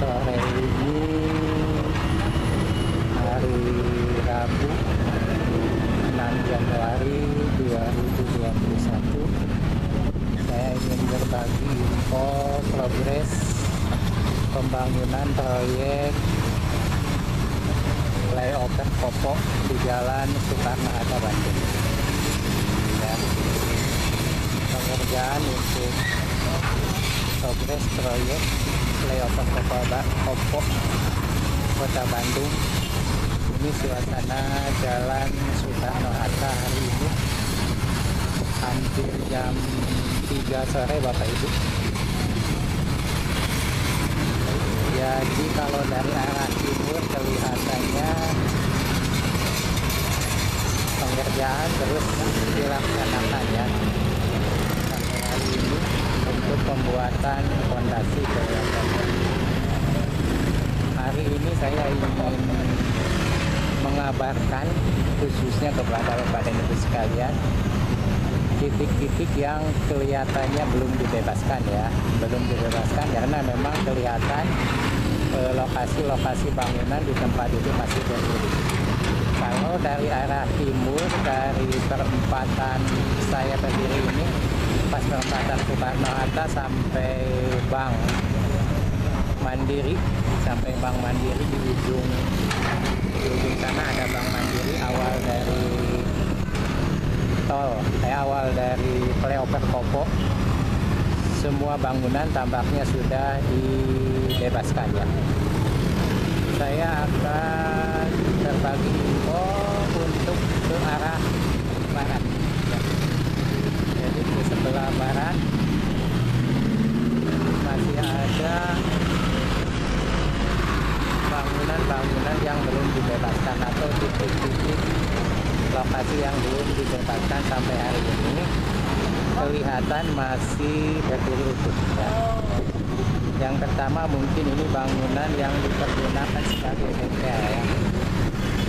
Sore ini hari Rabu 6 Januari 2021. Saya ingin berbagi info progres pembangunan proyek flyover Popo di Jalan Soekarno-Hatta, Bandung. Ya, pengerjaan untuk progres proyek flyover Popo Kota Bandung. Ini suasana Jalan Soekarno-Hatta hari ini hampir jam 3 sore, Bapak Ibu. Jadi kalau dari arah timur kelihatannya pengerjaan terus dilaksanakan ya sampai hari ini untuk pembuatan fondasi flyover. Hari ini saya ingin mengabarkan khususnya kepada Bapak dan Ibu sekalian titik-titik yang kelihatannya belum dibebaskan ya, belum dibebaskan karena memang kelihatan lokasi-lokasi bangunan di tempat itu masih berdiri. Kalau dari arah timur, dari perempatan saya berdiri ini, pas perempatan Soekarno-Hatta sampai Bank Mandiri, di ujung sana ada Bank Mandiri, awal dari flyover Popo. Semua bangunan tampaknya sudah dibebaskan ya. Saya akan berbagi info untuk ke arah barat ya. Jadi di sebelah barat masih ada bangunan-bangunan yang belum dibebaskan atau titik-titik lokasi yang belum dibebaskan sampai hari ini kelihatan masih berdiri utuh ya. Yang pertama mungkin ini bangunan yang dipergunakan sebagai bengkel ya,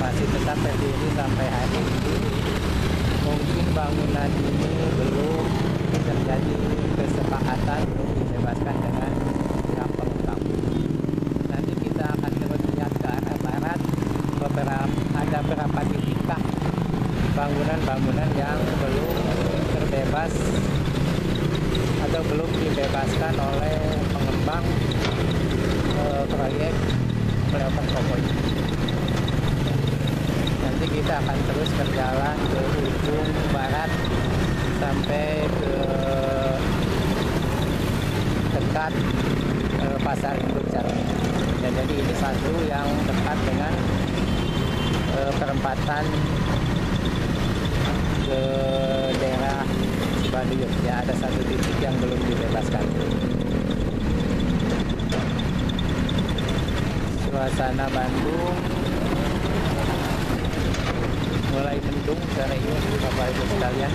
masih tetap berdiri sampai hari ini. Mungkin bangunan ini belum terjadi kesepakatan untuk dibebaskan dengan pihak pengembang. Nanti kita akan terus lihat ke arah barat, ada beberapa titik bangunan-bangunan yang belum terbebas atau belum dibebaskan oleh pengembang proyek flyover Popo ini. Nanti kita akan terus berjalan ke ujung barat sampai ke dekat Pasar Induk Cermin. Dan jadi ini satu yang dekat dengan perempatan ke daerah Cibaduyut ya, ada satu titik yang belum dibebaskan. Suasana Bandung mulai mendung sore ini, Bapak Ibu sekalian.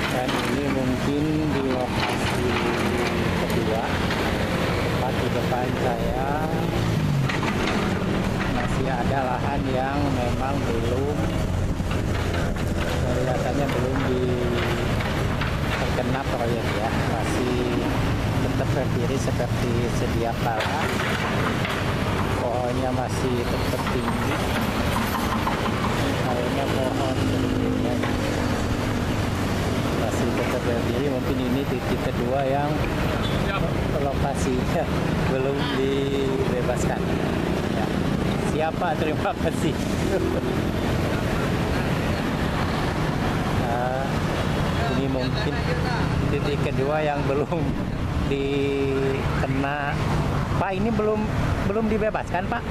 Dan ini mungkin di lokasi kedua, tepat di depan saya masih ada lahan yang memang kelihatannya belum terkena proyek ya, masih tetap berdiri seperti sedia kala. Pohonnya masih tetap tinggi, kayaknya pohon masih tetap berdiri. Mungkin ini titik kedua yang lokasinya belum dibebaskan ya. Siapa? Terima kasih. Ini mungkin titik kedua yang belum dikena. Pak, ini belum dibebaskan, Pak?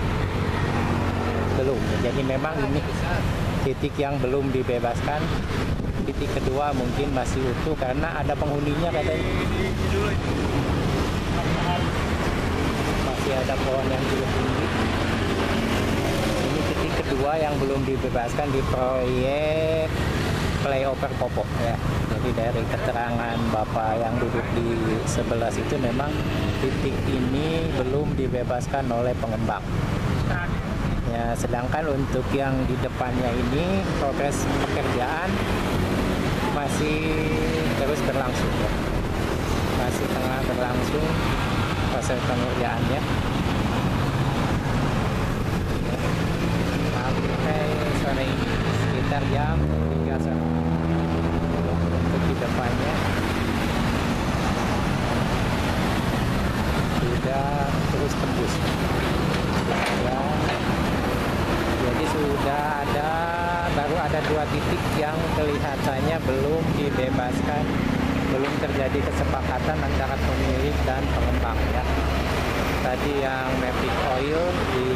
Belum. Jadi memang ini titik yang belum dibebaskan. Titik kedua mungkin masih utuh karena ada penghuninya katanya. Masih ada pohon yang cukup tinggi. Ini titik kedua yang belum dibebaskan di proyek flyover Popo ya. Jadi dari keterangan Bapak yang duduk di sebelah situ, memang titik ini belum dibebaskan oleh pengembang. Ya, sedangkan untuk yang di depannya ini progres pekerjaan masih terus berlangsung ya. Masih tengah berlangsung proses pengerjaannya. Sampai sore ini sekitar jam 3 sore. Untuk di depannya sudah terus tembus. Ya, jadi baru ada 2 titik yang kelihatannya belum dibebaskan, belum terjadi kesepakatan antara pemilik dan pengembang ya. Tadi yang Mavic Oil di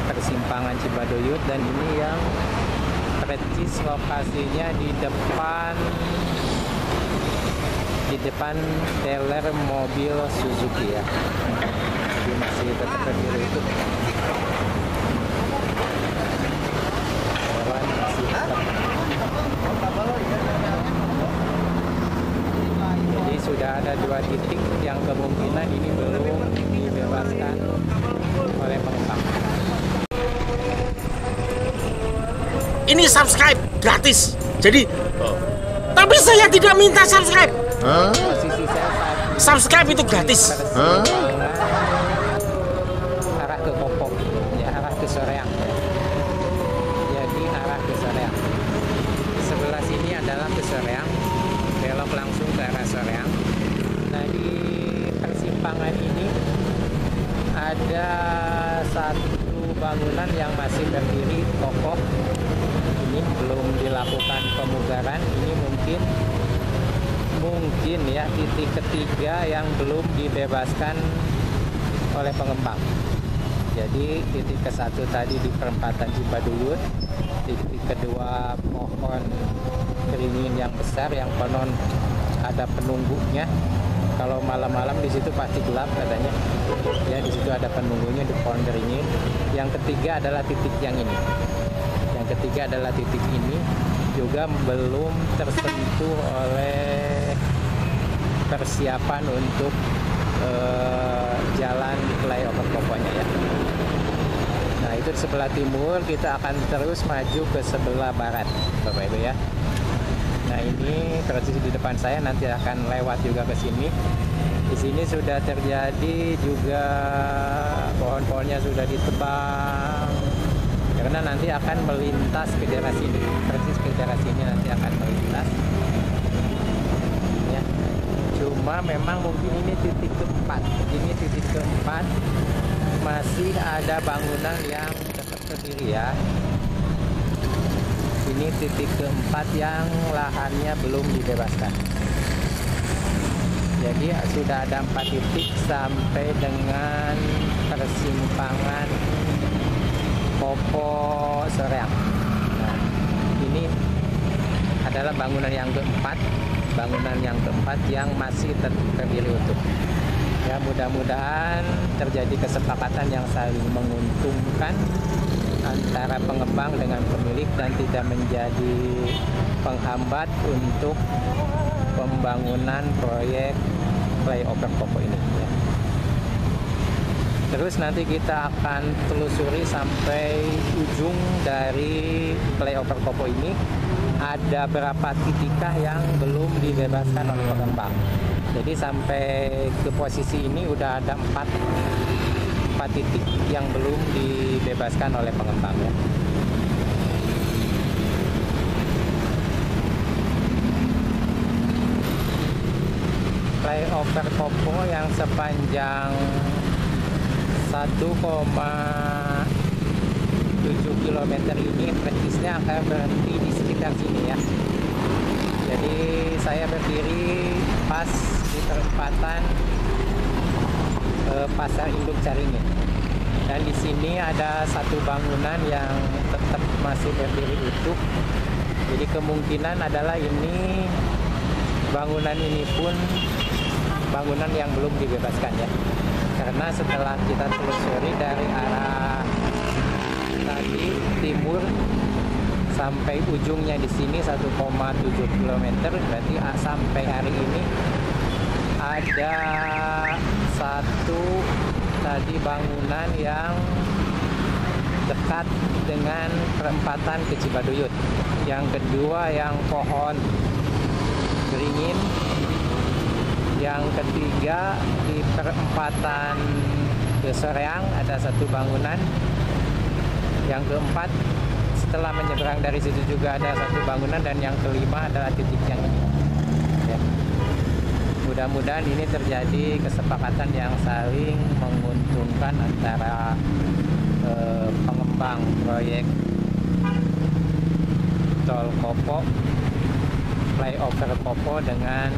persimpangan Cibaduyut, dan ini yang persis lokasinya di depan dealer mobil Suzuki ya. Jadi masih tetap berdiri itu. Jadi sudah ada 2 titik yang kemungkinan ini belum dibebaskan oleh pengembang. Ini subscribe gratis. Jadi, tapi saya tidak minta subscribe. Posisi saya saat ini Subscribe itu gratis. arah ke Popok, ya, arah ke Soreang. Jadi arah ke Soreang. Sebelah sini adalah ke Soreang, belok langsung ke arah Soreang. Nah, di persimpangan ini ada satu bangunan yang masih berdiri kokoh. Ini belum dilakukan pemugaran. Ini mungkin ya titik ketiga yang belum dibebaskan oleh pengembang. Jadi titik ke-1 tadi di perempatan Cibaduyut, titik kedua pohon beringin yang besar yang konon ada penunggunya. Kalau malam-malam di situ pasti gelap katanya. Ya, di situ ada penunggunya di pohon beringin. Yang ketiga adalah titik yang ini. Yang ketiga adalah titik ini juga belum tersentuh oleh persiapan untuk jalan flyover pokoknya ya. Nah, itu di sebelah timur. Kita akan terus maju ke sebelah barat, Bapak Ibu ya. Nah, ini persis di depan saya, nanti akan lewat juga ke sini. Di sini sudah terjadi juga pohon-pohonnya sudah ditebang karena nanti akan melintas ke daerah sini. Persis ke daerah sini nanti akan melintas. Ya. Cuma memang mungkin ini titik keempat. Ini titik keempat masih ada bangunan yang tetap berdiri ya. Ini titik keempat yang lahannya belum dibebaskan. Jadi sudah ada 4 titik sampai dengan persimpangan Popo Soreang. Nah, ini adalah bangunan yang keempat, yang masih terdiri utuh. Ya, mudah-mudahan terjadi kesepakatan yang saling menguntungkan antara pengembang dengan pemilik dan tidak menjadi penghambat untuk pembangunan proyek flyover Popo ini ya. Terus nanti kita akan telusuri sampai ujung dari flyover Popo ini ada berapa titikah yang belum dibebaskan oleh pengembang. Jadi sampai ke posisi ini udah ada 4 titik yang belum dibebaskan oleh pengembang ya. Flyover Popo yang sepanjang 1,7 km ini persisnya akan berhenti di sekitar sini ya. Jadi saya berdiri pas di perempatan Pasar Induk Caringin. Dan di sini ada satu bangunan yang tetap masih berdiri utuh. Jadi kemungkinan adalah ini bangunan ini pun bangunan yang belum dibebaskan ya. Karena setelah kita telusuri dari arah tadi timur sampai ujungnya di sini 1,7 km, berarti sampai hari ini ada satu tadi bangunan yang dekat dengan perempatan ke Cibaduyut. Yang kedua yang pohon beringin. Yang ketiga di perempatan ke Soreang ada satu bangunan. Yang keempat setelah menyeberang dari situ juga ada satu bangunan, dan yang kelima adalah titik yang ini. Ya. Mudah-mudahan ini terjadi kesepakatan yang saling menguntungkan antara pengembang proyek tol Kopo, flyover Kopo dengan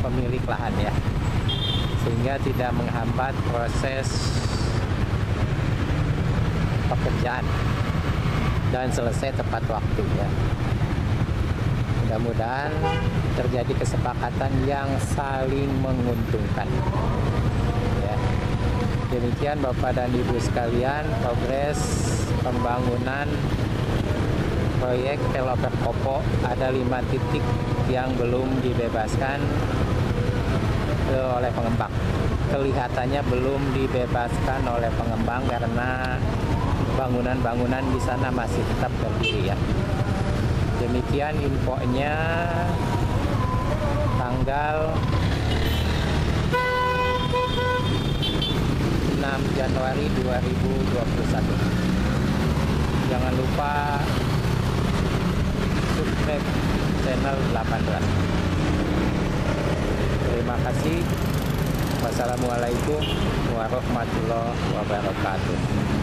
pemilik lahan ya, sehingga tidak menghambat proses pekerjaan dan selesai tepat waktu ya. Mudah-mudahan terjadi kesepakatan yang saling menguntungkan ya. Demikian Bapak dan Ibu sekalian, progres pembangunan proyek flyover Kopo. Ada 5 titik yang belum dibebaskan oleh pengembang. Kelihatannya belum dibebaskan oleh pengembang karena bangunan-bangunan di sana masih tetap berdiri ya. Demikian infonya tanggal 6 Januari 2021. Jangan lupa subscribe channel 18. Terima kasih. Wassalamualaikum warahmatullahi wabarakatuh.